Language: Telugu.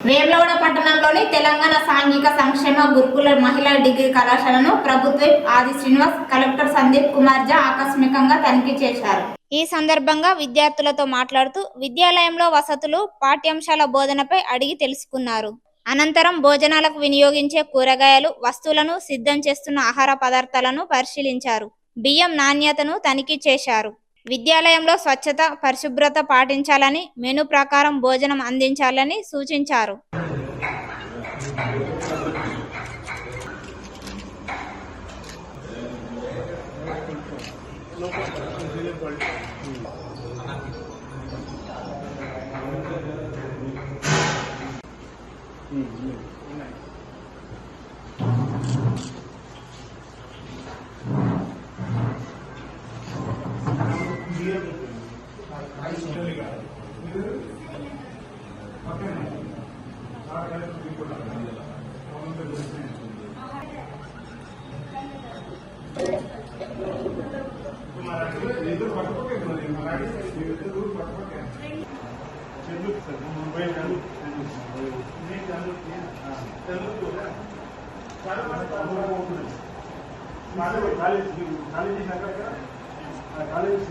వేములవాడ పట్టణంలోని తెలంగాణ సాంఘిక సంక్షేమ గురుకుల మహిళా డిగ్రీ కళాశాలను ప్రభుత్వ ఆది శ్రీనివాస్ కలెక్టర్ సందీప్ కుమార్ జా ఆకస్మికంగా తనిఖీ చేశారు. ఈ సందర్భంగా విద్యార్థులతో మాట్లాడుతూ విద్యాలయంలో వసతులు, పాఠ్యాంశాల బోధనపై అడిగి తెలుసుకున్నారు. అనంతరం భోజనాలకు వినియోగించే కూరగాయలు, వస్తువులను సిద్ధం చేస్తున్న ఆహార పదార్థాలను పరిశీలించారు. బియ్యం నాణ్యతను తనిఖీ చేశారు. విద్యాలయంలో స్వచ్ఛత, పరిశుభ్రత పాటించాలని, మెను ప్రకారం భోజనం అందించాలని సూచించారు. కాలేజ్